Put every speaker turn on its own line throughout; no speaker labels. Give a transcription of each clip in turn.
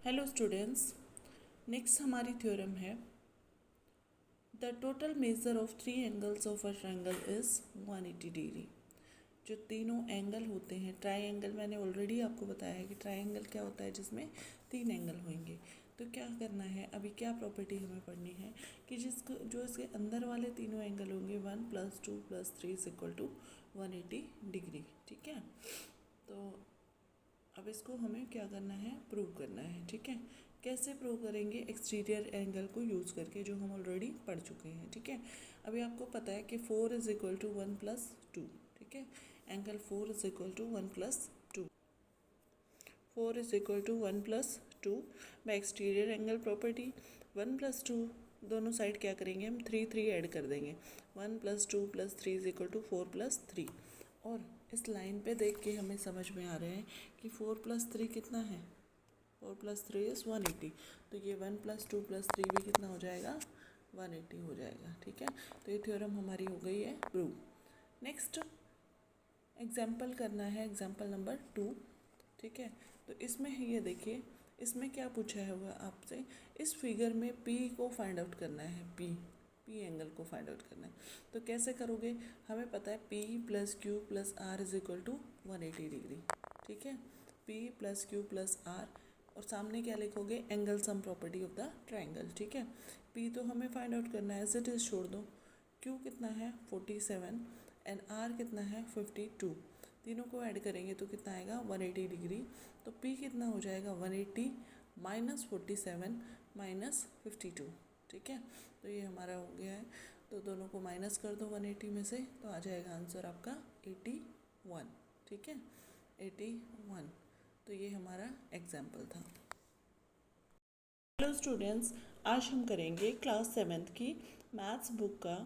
Hello students, next हमारी theorem है the total measure of three angles of a triangle is 180 degree. जो तीनों angle होते हैं ट्रायंगल, मैंने ऑलरेडी आपको बताया है कि ट्रायंगल क्या होता है जिसमें तीन एंगल होंगे। तो क्या करना है, अभी क्या प्रॉपर्टी हमें पढ़नी है कि जिसको जो इसके अंदर वाले तीनों एंगल होंगे 1 + 2 + 3 = 180 डिग्री। ठीक है, तो अब इसको हमें क्या करना है, प्रूव करना है। ठीक है, कैसे प्रूव करेंगे? एक्सटीरियर एंगल को यूज़ करके, जो हम ऑलरेडी पढ़ चुके हैं। ठीक है, अभी आपको पता है कि 4 = 1 + 2। ठीक है, angle 4 = 1 + 2। 4 = 1 + 2 bye exterior angle property. 1 + 2 दोनों साइड क्या करेंगे हम, 3 ऐड कर देंगे। 1 + 2 + 3 = 4 + 3। और इस लाइन पे देख के हमें समझ में आ रहा है कि 4 + 3 कितना है, 4 + 3 = 180। तो ये 1 + 2 + 3 भी कितना हो जाएगा, 180 हो जाएगा। ठीक है, तो ये थ्योरम हमारी हो गई है प्रूव। नेक्स्ट एग्जाम्पल करना है, एग्जाम्पल नंबर 2। ठीक है, तो इसमें ये देखिए, इसमें क्या पूछा है हुआ आपसे, इस फिगर में P को फाइंड आउट करना है। P एंगल को फाइंड आउट करना है। तो कैसे करोगे, हमें पता है P + Q + R = 180 डिग्री। ठीक है, P + Q + R, और सामने क्या लिखोगे, angle sum property of the triangle. ठीक है, P तो हमें फाइंड आउट करना है, एज इट इज छोड़ दो। Q कितना है 47 एंड R कितना है 52। तीनों को ऐड करेंगे तो कितना आएगा 180 डिग्री। तो P कितना हो जाएगा 180 - 47 - 52। ठीक है, तो ये हमारा हो गया है। तो दोनों को माइनस कर दो 180 में से, तो आ जाएगा आंसर आपका 81। ठीक है, 81। तो ये हमारा एग्जाम्पल था। हेलो स्टूडेंट्स, आज हम करेंगे क्लास 7th की मैथ्स बुक का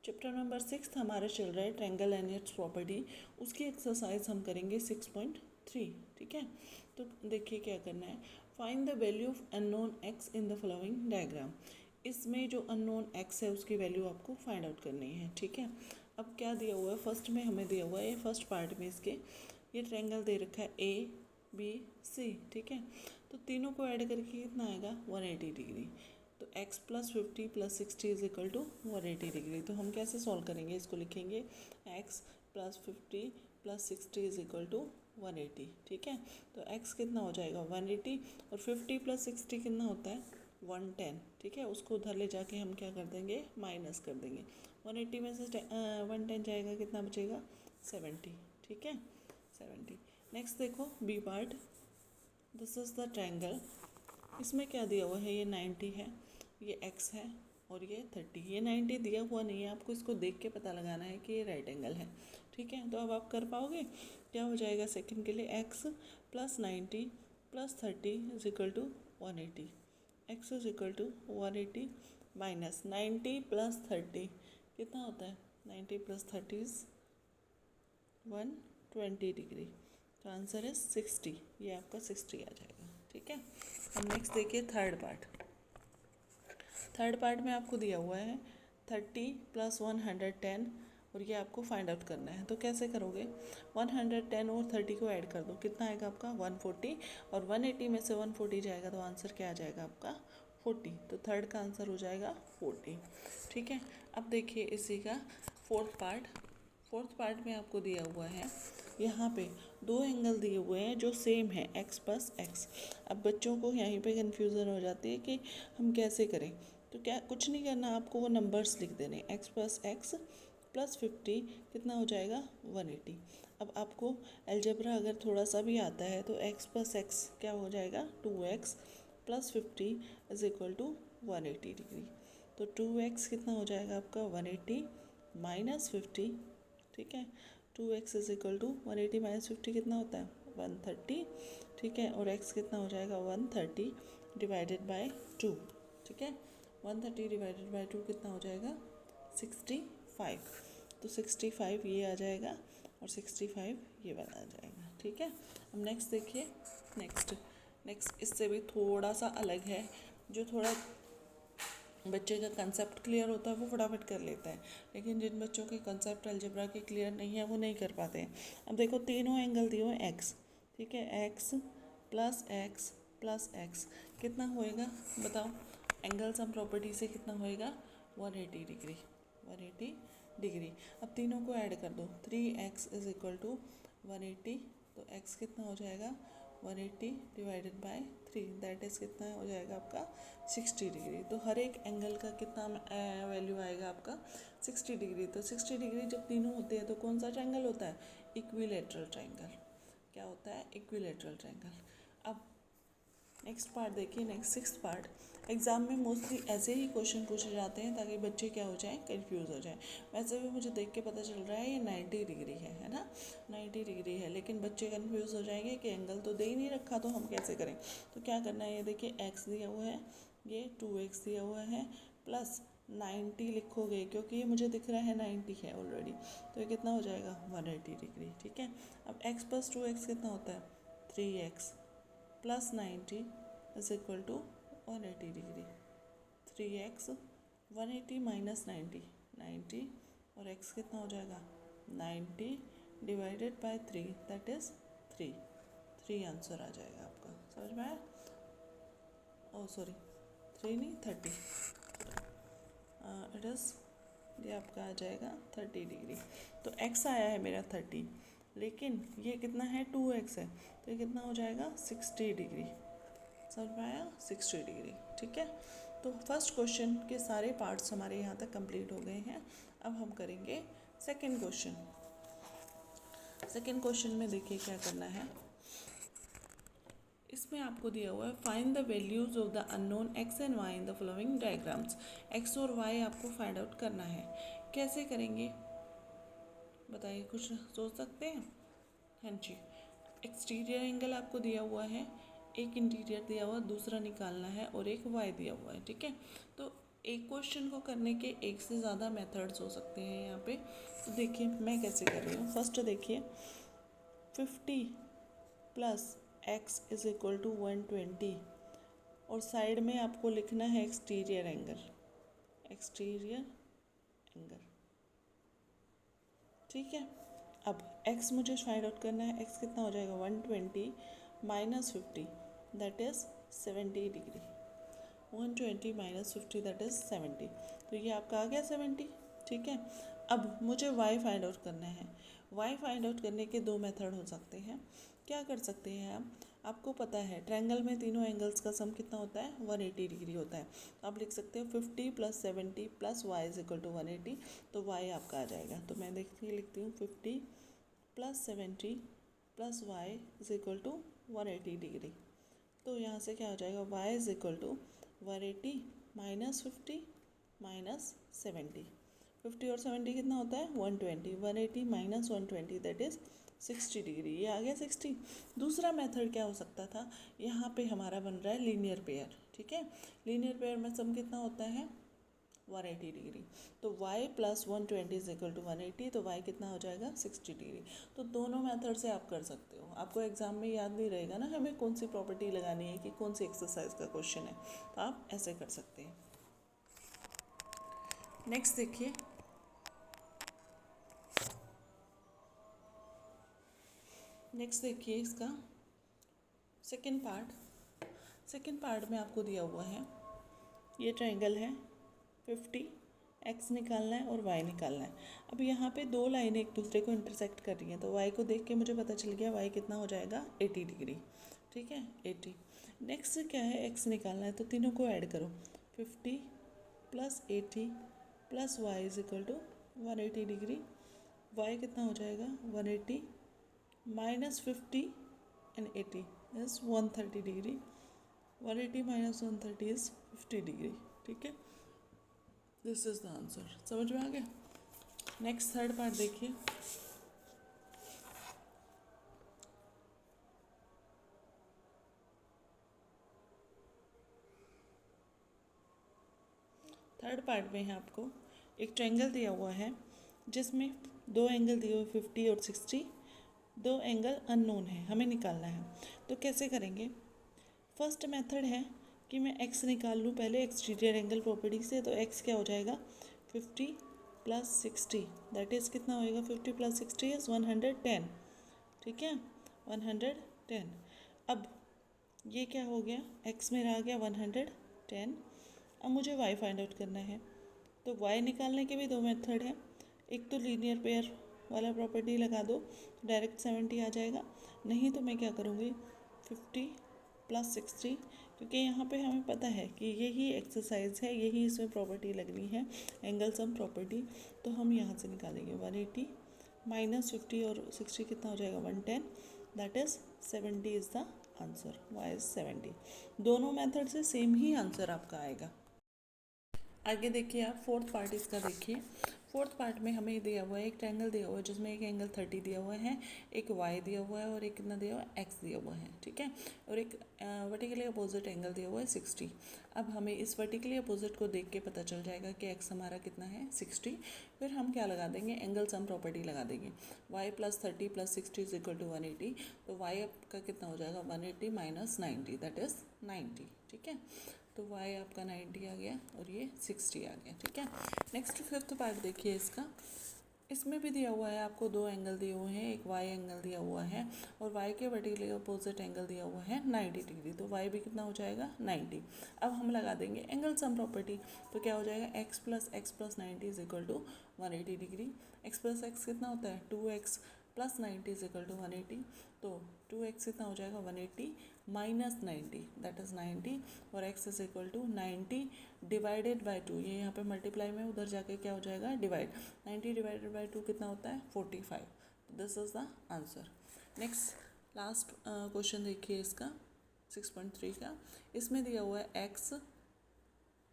चैप्टर नंबर 6 हमारा चल रहा है ट्रायंगल एंड इट्स प्रॉपर्टी। उसकी एक्सरसाइज हम करेंगे 6.3। ठीक है, तो देखिए क्या करना है, find the value of unknown x in the following diagram. इसमें जो अननोन x है उसकी वैल्यू आपको फाइंड आउट करनी है। ठीक है, अब क्या दिया हुआ है, फर्स्ट में हमें दिया हुआ है, फर्स्ट पार्ट में इसके ये ट्रायंगल दे रखा है ABC। ठीक है, तो तीनों को ऐड करके कितना आएगा 180 डिग्री। तो x + 50 + 60 = 180 डिग्री। तो हम कैसे सॉल्व करेंगे, इसको लिखेंगे x + 50 + 60 = 180। ठीक है, तो x कितना हो जाएगा 180, और 50 + 60 कितना होता है 110। ठीक है, उसको उधर ले जाके हम क्या कर देंगे, माइनस कर देंगे। 180 में से 110 जाएगा, कितना बचेगा 70। ठीक है, 70। नेक्स्ट देखो B part, this is the triangle. इसमें क्या दिया हुआ है, ये 90 है, ये x है, और ये 30। ये 90 दिया हुआ नहीं है, आपको इसको देख के पता लगाना है कि ये राइट एंगल है। ठीक है, तो अब आप कर पाओगे, क्या हो जाएगा सेकंड के लिए, x + 90 + 30 = 180। x = 180 - 90 + 30 कितना होता है, 90 + 30 = 120 डिग्री। तो आंसर है 60, ये आपका 60 आ जाएगा। ठीक है, अब नेक्स्ट देखिए थर्ड पार्ट। थर्ड पार्ट में आपको दिया हुआ है 30 + 110, और ये आपको फाइंड आउट करना है। तो कैसे करोगे, 110 और 30 को ऐड कर दो, कितना आएगा आपका 140, और 180 में से 140 जाएगा तो आंसर क्या आ जाएगा आपका 40। तो थर्ड का आंसर हो जाएगा 40। ठीक है, अब देखिए इसी का फोर्थ पार्ट। फोर्थ पार्ट में आपको दिया हुआ है, यहाँ पे दो एंगल दिए हुए हैं जो सेम है, x + x। अब बच्चों को यहीं पे कन्फ्यूज़न हो जाती है कि हम कैसे करें। तो क्या, कुछ नहीं करना, आपको वो नंबर्स लिख देने, x + x + 50 कितना हो जाएगा 180। अब आपको अलजेब्रा अगर थोड़ा सा भी आता है तो x + x क्या हो जाएगा 2x + 50 = 180 डिग्री। तो 2x कितना हो जाएगा आपका 180 - 50। ठीक है, 2x = 180 - 50 कितना होता है 130। ठीक है, और x कितना हो जाएगा 130 / 2। ठीक है, 130 / 2 कितना हो जाएगा 65। तो 65 ये आ जाएगा, और 65 ये वाला आ जाएगा। ठीक है, अब नेक्स्ट देखिए, नेक्स्ट इससे भी थोड़ा सा अलग है, जो थोड़ा बच्चे का कंसेप्ट क्लियर होता है वो फटाफट कर लेता है, लेकिन जिन बच्चों के कंसेप्ट अलजेब्रा के क्लियर नहीं है वो नहीं कर पाते हैं। अब देखो तीनों एंगल दिए हुए x। ठीक है, x + x प्लस एक्स कितना होएगा बताओ, एंगल सम प्रॉपर्टी से कितना होएगा 180 डिग्री, 180 डिग्री। अब तीनों को ऐड कर दो, 3x इज इक्वल टू 180, तो x कितना हो जाएगा 180 डिवाइडेड बाय 3, दैट इज़ कितना हो जाएगा आपका 60 डिग्री। तो हर एक एंगल का कितना वैल्यू आएगा आपका 60 डिग्री। तो 60 डिग्री जब तीनों होते हैं तो कौन सा ट्रायंगल होता है, इक्विलेटरल ट्रायंगल। क्या होता है, इक्विलेटरल ट्रायंगल। अब नेक्स्ट पार्ट देखिए, नेक्स्ट सिक्स्थ पार्ट। एग्ज़ाम में मोस्टली ऐसे ही क्वेश्चन पूछे जाते हैं ताकि बच्चे क्या हो जाएं, कंफ्यूज हो जाएं। वैसे भी मुझे देख के पता चल रहा है ये 90 डिग्री है ना, 90 डिग्री है, लेकिन बच्चे कंफ्यूज हो जाएंगे कि एंगल तो दे ही नहीं रखा तो हम कैसे करें। तो क्या करना है, ये देखिए x दिया हुआ है, ये 2x दिया हुआ है, प्लस 90 लिखोगे क्योंकि ये मुझे दिख रहा है 90 है ऑलरेडी, तो ये कितना हो जाएगा 180 डिग्री। ठीक है, अब x प्लस 2x कितना होता है 3x plus 90 is equal to 180 degree. 3x 180 minus 90, 90 और x कितना हो जाएगा 90 divided by 3, that is 3, 3 answer आ जाएगा आपका। समझ में आया? ओह सॉरी 3 नहीं 30, इट इज़ ये आपका आ जाएगा 30 डिग्री। तो x आया है मेरा 30, लेकिन ये कितना है 2x है, तो ये कितना हो जाएगा 60 डिग्री। समझ में आया, 60 डिग्री। ठीक है, तो फर्स्ट क्वेश्चन के सारे पार्ट्स हमारे यहाँ तक कंप्लीट हो गए हैं। अब हम करेंगे सेकंड क्वेश्चन। सेकंड क्वेश्चन में देखिए क्या करना है, इसमें आपको दिया हुआ है find the values of the unknown x and y in the following diagrams. x और y आपको फाइंड आउट करना है। कैसे करेंगे बताइए, कुछ सोच सकते हैं? हाँ जी, एक्सटीरियर एंगल आपको दिया हुआ है, एक इंटीरियर दिया हुआ, दूसरा निकालना है और एक y दिया हुआ है। ठीक है, तो एक क्वेश्चन को करने के एक से ज़्यादा मेथड्स हो सकते हैं यहाँ पे। तो देखिए मैं कैसे कर रही हूँ। फर्स्ट देखिए 50 plus x is equal to 120 और साइड में आपको लिखना है एक्सटीरियर एंगल, एक्सटीरियर एंगल। ठीक है, अब x मुझे फाइंड आउट करना है, x कितना हो जाएगा 120 minus 50 that is 70 degree, 120 minus 50 that is 70, तो ये आपका आ गया 70। ठीक है, अब मुझे y फाइंड आउट करना है। y फाइंड आउट करने के दो मेथड हो सकते हैं। क्या कर सकते हैं आप, आपको पता है ट्रायंगल में तीनों एंगल्स का सम कितना होता है 180 डिग्री होता है। तो आप लिख सकते हो 50 plus 70 plus y is equal to 180, तो y आपका आ जाएगा। तो मैं देखिए लिखती हूँ 50 plus 70 plus y is equal to 180 degree. तो यहाँ से क्या हो जाएगा y is equal to 180 minus 50 minus 70, 50 और 70 कितना होता है 120, 180 माइनस 120 दैट इज़ 60 डिग्री, ये आ गया 60। दूसरा मेथड क्या हो सकता था, यहाँ पे हमारा बन रहा है लीनियर पेयर। ठीक है, लीनियर पेयर में सम कितना होता है 180 डिग्री, तो y plus 120 is equal to 180, तो y कितना हो जाएगा 60 डिग्री। तो दोनों मेथड से आप कर सकते हो। आपको एग्जाम में याद नहीं रहेगा ना हमें कौन सी प्रॉपर्टी लगानी है कि कौन सी एक्सरसाइज का क्वेश्चन है, तो आप ऐसे कर सकते हैं। नेक्स्ट देखिए, नेक्स्ट देखिए इसका सेकंड पार्ट। सेकंड पार्ट में आपको दिया हुआ है ये ट्रायंगल है, 50 x निकालना है और y निकालना है। अब यहाँ पे दो लाइनें एक दूसरे को इंटरसेक्ट कर रही हैं, तो y को देख के मुझे पता चल गया y कितना हो जाएगा 80 डिग्री। ठीक है 80। नेक्स्ट क्या है x निकालना है, तो तीनों को ऐड करो, 50 plus 80 plus y is equal to 180 degree. y कितना हो जाएगा 180 minus 50 and 80 is 130 degree, 180 minus 130 is 50 degree. ठीक है, दिस इज द आंसर। समझ में आ गया? नेक्स्ट थर्ड पार्ट देखिए, थर्ड पार्ट में है आपको एक ट्रायंगल दिया हुआ है जिसमें दो एंगल दिए हुए 50 और 60, दो एंगल अननोन है, हमें निकालना है। तो कैसे करेंगे, फर्स्ट मेथड है कि मैं x निकाल लूँ पहले एक्सटीरियर एंगल प्रॉपर्टी से। तो x क्या हो जाएगा 50 प्लस 60 दैट इज़ कितना होएगा 50 प्लस 60 इज़ 110। ठीक है 110। अब ये क्या हो गया, x मेरा आ गया 110। अब मुझे y फाइंड आउट करना है, तो y निकालने के भी दो मेथड हैं। एक तो लीनियर पेयर वाला प्रॉपर्टी लगा दो, डायरेक्ट 70 आ जाएगा। नहीं तो मैं क्या करूँगी, 50 + 60, क्योंकि यहाँ पे हमें पता है कि यही एक्सरसाइज है, यही इसमें प्रॉपर्टी लगनी है, एंगल सम प्रॉपर्टी। तो हम यहाँ से निकालेंगे 180 - 50 और 60 कितना हो जाएगा, 110। That is 70 is the answer, y is 70। दोनों मेथड से सेम ही आंसर आपका आएगा। आगे देखिए आप फोर्थ पार्ट इसका देखिए। फोर्थ पार्ट में हमें दिया हुआ है, एक ट्रायंगल दिया हुआ है जिसमें एक एंगल 30 दिया हुआ है, एक y दिया हुआ है और एक कितना दिया हुआ है, x दिया हुआ है, ठीक है। और एक वर्टिकली अपोजिट एंगल दिया हुआ है 60। अब हमें इस वर्टिकली अपोजिट को देख के पता चल जाएगा कि x हमारा कितना है, 60। फिर हम क्या लगा देंगे, एंगल सम प्रॉपर्टी लगा देंगे। y + 30 + 60 = 180। तो y आपका कितना हो जाएगा, 180 - 90, दैट इज़ 90, ठीक है। तो y आपका 90 आ गया और ये 60 आ गया, ठीक है। नेक्स्ट फिफ्थ पार्ट देखिए इसका। इसमें भी दिया हुआ है आपको, दो एंगल दिए हुए हैं, एक y एंगल दिया हुआ है और y के वर्टिकली अपोजिट एंगल दिया हुआ है 90 डिग्री। तो y भी कितना हो जाएगा, 90। अब हम लगा देंगे एंगल सम प्रॉपर्टी। तो क्या हो जाएगा, x + x + 90 = 180 degree. x + x कितना होता है, 2x + 90 = 180। तो 2x कितना हो जाएगा, 180 - 90, दैट इज़ 90। और x = 90 / 2। ये यहाँ पे मल्टीप्लाई में, उधर जाके क्या हो जाएगा, डिवाइड। 90 / 2 कितना होता है, 45। This is the answer. Next last question देखिए इसका 6.3 का। इसमें दिया हुआ है x,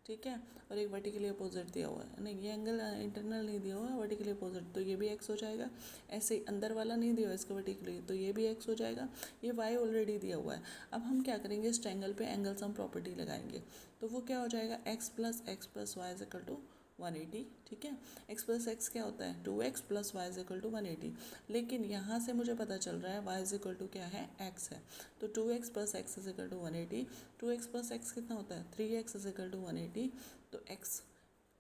ठीक है, और एक वर्टिकली अपोजिट दिया हुआ है। नहीं, ये एंगल इंटरनल नहीं दिया हुआ है, वर्टिकली अपोजिट, तो ये भी x हो जाएगा। ऐसे ही अंदर वाला नहीं दिया हुआ इसका वर्टिकली, तो ये भी x हो जाएगा। ये y ऑलरेडी दिया हुआ है। अब हम क्या करेंगे, इस ट्रायंगल पे एंगल सम प्रॉपर्टी लगाएंगे। तो वो क्या हो जाएगा, x + x + y = 180, ठीक है। x + x क्या होता है, 2x + y = 180। लेकिन यहाँ से मुझे पता चल रहा है y = क्या है, x है। तो 2x + x = 180। 2x + x कितना होता है, 3x = 180। तो x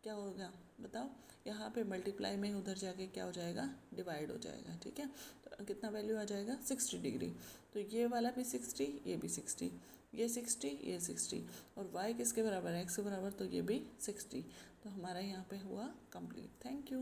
क्या होगा बताओ, यहाँ पे मल्टीप्लाई में, उधर जाके क्या हो जाएगा, डिवाइड हो जाएगा, ठीक है। तो कितना वैल्यू आ जाएगा, 60 डिग्री। तो ये वाला भी 60, ये भी 60, ये 60, ये 60। और y किसके बराबर है, x के बराबर, तो ये भी 60। तो हमारा यहाँ पे हुआ कंप्लीट। Thank you.